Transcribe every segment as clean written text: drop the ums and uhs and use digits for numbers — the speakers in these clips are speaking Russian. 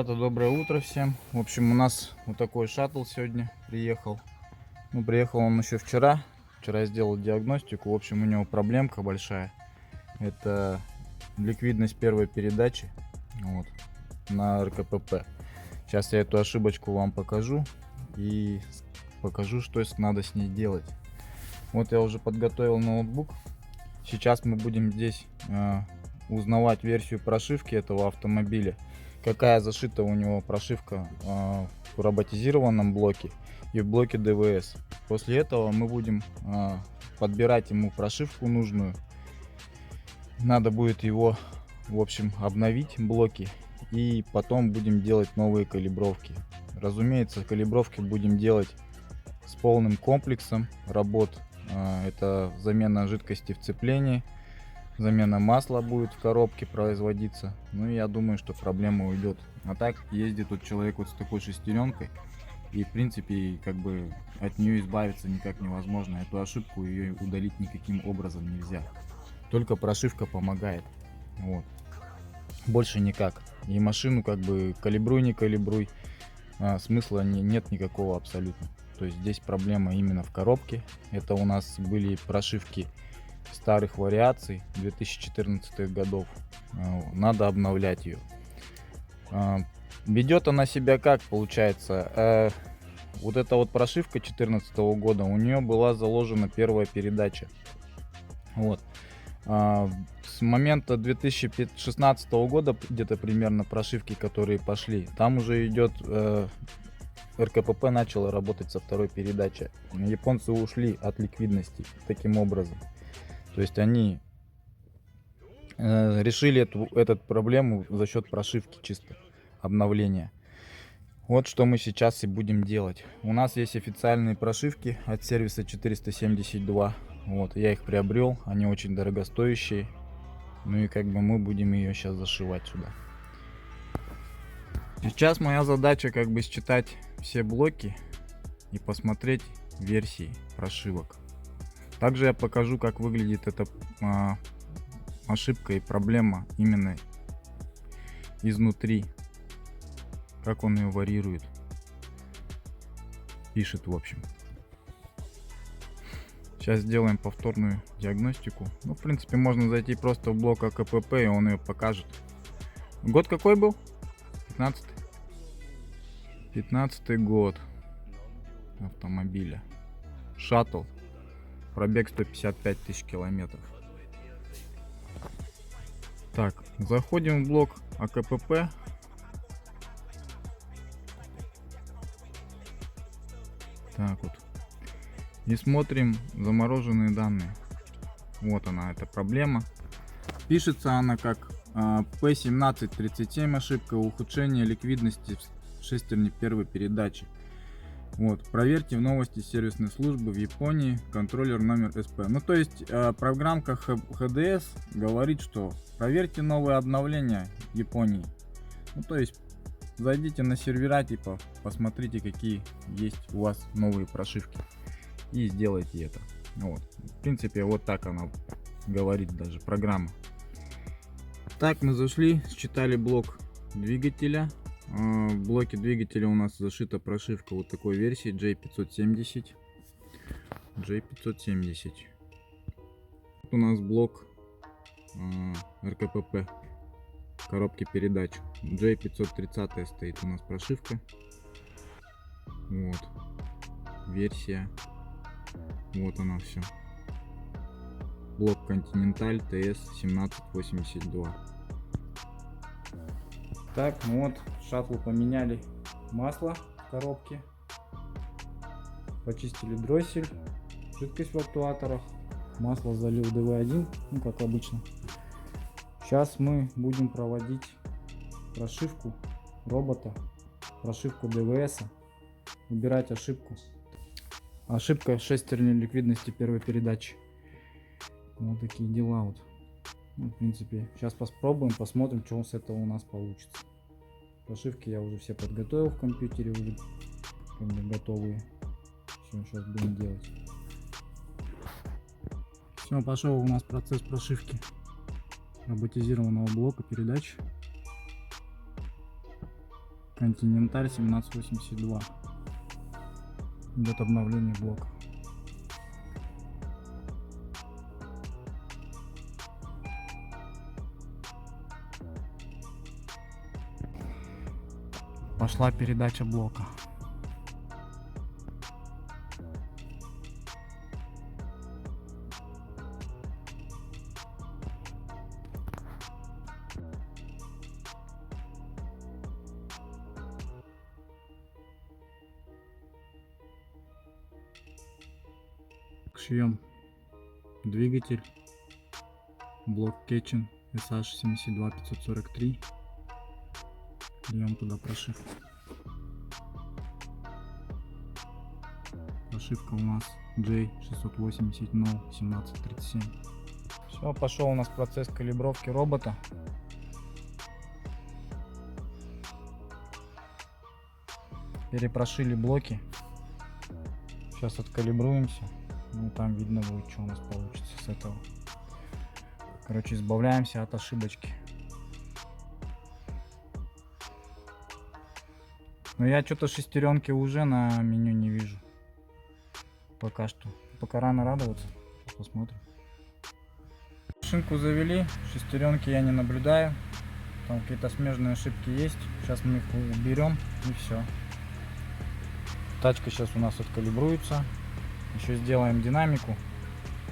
Ребята, доброе утро всем. В общем, у нас вот такой шаттл сегодня приехал. Ну, приехал он еще вчера. Вчера я сделал диагностику. В общем, у него проблемка большая. Это ликвидность первой передачи вот, на РКПП. Сейчас я эту ошибочку вам покажу и покажу, что надо с ней делать. Вот я уже подготовил ноутбук. Сейчас мы будем здесь узнавать версию прошивки этого автомобиля, какая зашита у него прошивка в роботизированном блоке и в блоке ДВС. После этого мы будем подбирать ему прошивку нужную. Надо будет его, в общем, обновить блоки, и потом будем делать новые калибровки. Разумеется, калибровки будем делать с полным комплексом работ. Это замена жидкости в цеплении, замена масла будет в коробке производиться. Ну и я думаю, что проблема уйдет. А так ездит тут человек вот с такой шестеренкой, и в принципе как бы от нее избавиться никак невозможно. Эту ошибку ее удалить никаким образом нельзя. Только прошивка помогает. Вот. Больше никак. И машину как бы калибруй, не калибруй, смысла нет никакого абсолютно. То есть здесь проблема именно в коробке. Это у нас были прошивки старых вариаций 2014 годов. Надо обновлять ее. Ведет она себя как получается. Вот эта вот прошивка 2014 года, у нее была заложена первая передача. Вот. С момента 2016 года где-то примерно прошивки, которые пошли, там уже идет РКПП начала работать со второй передачи. Японцы ушли от ликвидности таким образом. То есть они решили эту проблему за счет прошивки чисто, обновления. Вот что мы сейчас и будем делать. У нас есть официальные прошивки от сервиса 472. Вот, я их приобрел, они очень дорогостоящие. Ну и как бы мы будем ее сейчас зашивать сюда. Сейчас моя задача как бы считать все блоки и посмотреть версии прошивок. Также я покажу, как выглядит эта ошибка и проблема именно изнутри, как он ее варьирует, пишет в общем. Сейчас сделаем повторную диагностику. Ну, в принципе, можно зайти просто в блок АКПП, и он ее покажет. Год какой был? 15-й год автомобиля. Шаттл. Пробег 155 тысяч километров. Так, заходим в блок АКПП. Так вот. И смотрим замороженные данные. Вот она, эта проблема. Пишется она как P1737 ошибка, ухудшение ликвидности в шестерне первой передачи. Вот, проверьте в новости сервисной службы в Японии, контроллер номер СП. Ну, то есть программка ХДС говорит, что проверьте новые обновления в Японии. Ну, то есть зайдите на сервера, типа, посмотрите, какие есть у вас новые прошивки, и сделайте это. Вот. В принципе, вот так она говорит даже программа. Так, мы зашли, считали блок двигателя. В блоке двигателя у нас зашита прошивка вот такой версии J570. У нас блок РКПП коробки передач. J530 стоит у нас прошивка. Вот. Версия. Вот она все. Блок Continental TS1782. Так, ну вот, шаттлу поменяли масло в коробке. Почистили дроссель, жидкость в актуаторах. Масло залил ДВ1, ну как обычно. Сейчас мы будем проводить прошивку робота, прошивку ДВС, убирать ошибку. Ошибка шестерни ликвидности первой передачи. Вот такие дела вот. Ну, в принципе, сейчас попробуем, посмотрим, что с этого у нас получится. Прошивки я уже все подготовил в компьютере, уже как бы готовые. Все, сейчас будем делать. Все, пошел у нас процесс прошивки роботизированного блока передач. Континенталь 1782. Идет обновление блока. Пошла передача блока. Шьем двигатель, блок Кетчен SH72543. Льем туда прошивку. Прошивка у нас J680-1737. Все, пошел у нас процесс калибровки робота. Перепрошили блоки. Сейчас откалибруемся. Ну, там видно будет, что у нас получится с этого. Короче, избавляемся от ошибочки. Но я что-то шестеренки уже на меню не вижу. Пока что. Пока рано радоваться. Сейчас посмотрим. Машинку завели. Шестеренки я не наблюдаю. Там какие-то смежные ошибки есть. Сейчас мы их уберем и все. Тачка сейчас у нас откалибруется. Еще сделаем динамику.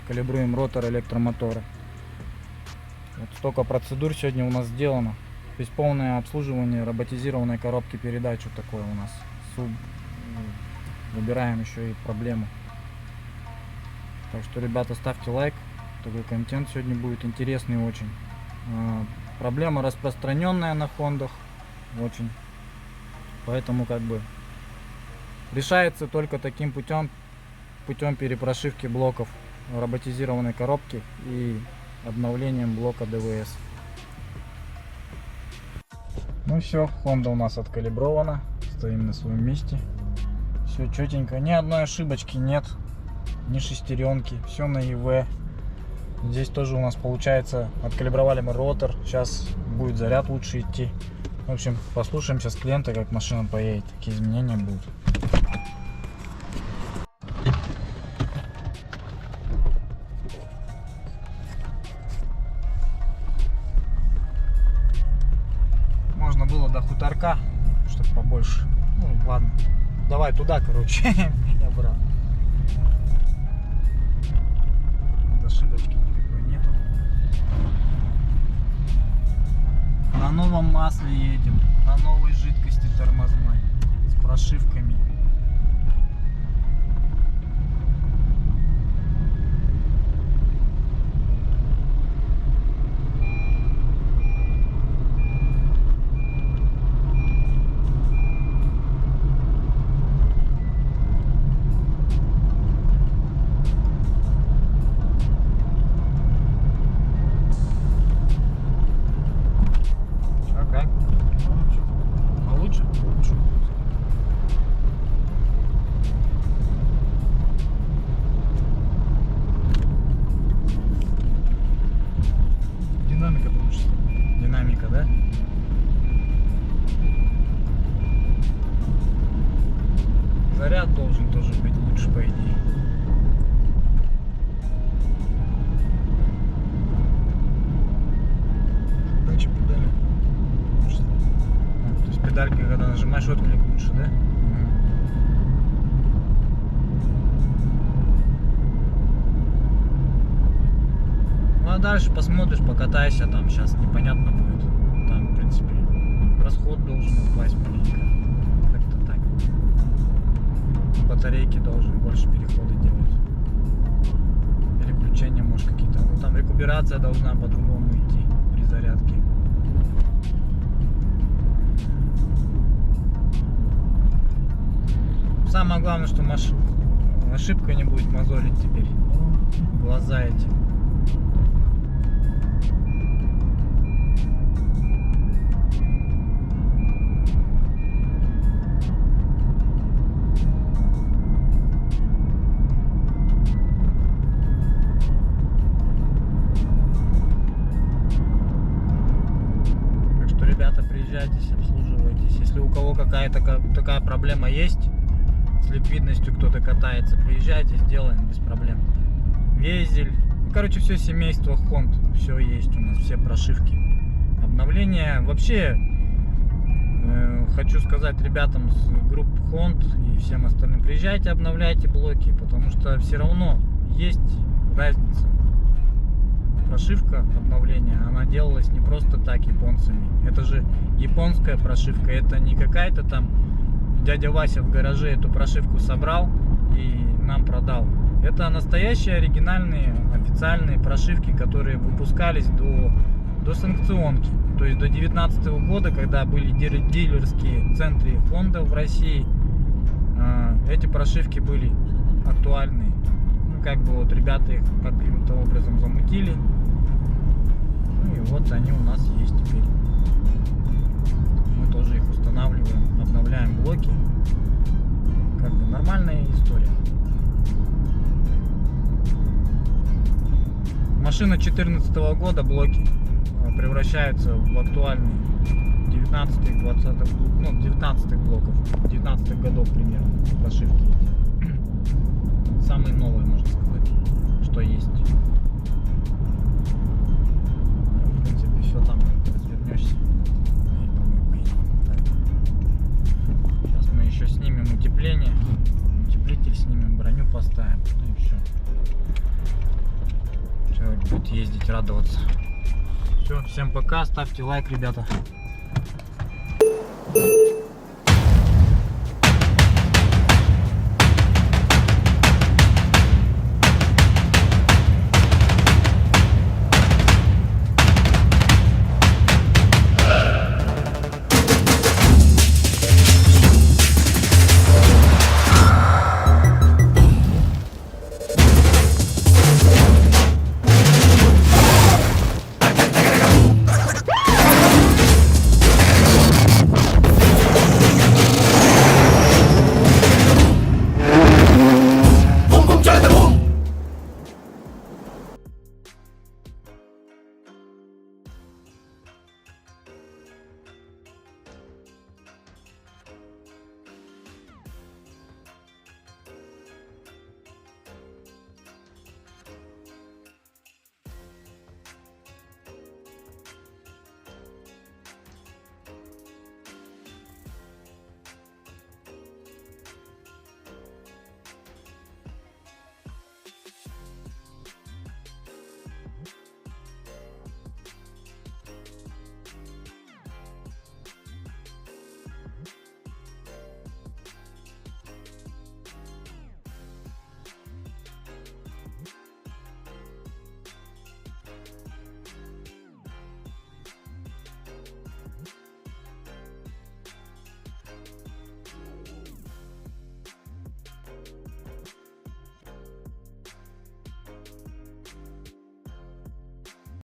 Откалибруем ротор электромотора. Вот столько процедур сегодня у нас сделано. То есть полное обслуживание роботизированной коробки передач. Вот такое у нас. Выбираем еще и проблему. Так что, ребята, ставьте лайк. Такой контент сегодня будет интересный очень. Проблема распространенная на хондах. Очень. Поэтому как бы решается только таким путем перепрошивки блоков роботизированной коробки и обновлением блока ДВС. Ну все, Honda у нас откалибрована. Стоим на своем месте. Все четенько. Ни одной ошибочки нет. Ни шестеренки. Все на ЕВ. Здесь тоже у нас получается откалибровали мы ротор. Сейчас будет заряд лучше идти. В общем, послушаем сейчас клиента, как машина поедет. Какие изменения будут. Можно было до хуторка, чтобы побольше. Ну ладно. Давай туда, короче. Я брал. Ошибочки никакой нету. На новом масле едем. На новой жидкости тормозной. С прошивками. Динамика, да? Заряд должен тоже быть лучше, по идее. Дальше педали. То есть педальки, когда нажимаешь отклик, лучше, да? Ну а дальше посмотришь, покатайся, там сейчас непонятно будет. Там, в принципе, расход должен упасть маленько. Как-то так. Батарейки должны больше переходы делать. Переключения, может, какие-то. Ну там рекуперация должна по-другому идти при зарядке. Самое главное, что ошибка не будет мозолить теперь глаза эти. Ребята, приезжайтесь, обслуживайтесь, если если у кого какая-то такая проблема есть, с ликвидностью кто-то катается, приезжайте, сделаем без проблем. Везель, ну, короче, все семейство Honda, все есть у нас, все прошивки. Обновление, вообще, хочу сказать ребятам с группы Honda и всем остальным, приезжайте, обновляйте блоки, потому что все равно есть разница. Прошивка обновления, она делалась не просто так японцами. Это же японская прошивка, это не какая-то там дядя Вася в гараже эту прошивку собрал и нам продал. Это настоящие оригинальные официальные прошивки, которые выпускались до санкционки. То есть до 2019 года, когда были дилерские центры Honda в России, эти прошивки были актуальные. Ну, как бы вот ребята их каким-то образом замутили. Ну и вот они у нас есть теперь. Мы тоже их устанавливаем, обновляем блоки. Как бы нормальная история. Машина 2014 года, блоки превращаются в актуальные 19-х, 20-х, ну 19-х блоков, 19-х годов примерно прошивки. Самые новые, можно сказать, что есть. В принципе, все там развернешься. Сейчас мы еще снимем утепление, утеплитель снимем, броню поставим, ну и все. Человек будет ездить, радоваться. Все, всем пока, ставьте лайк, ребята.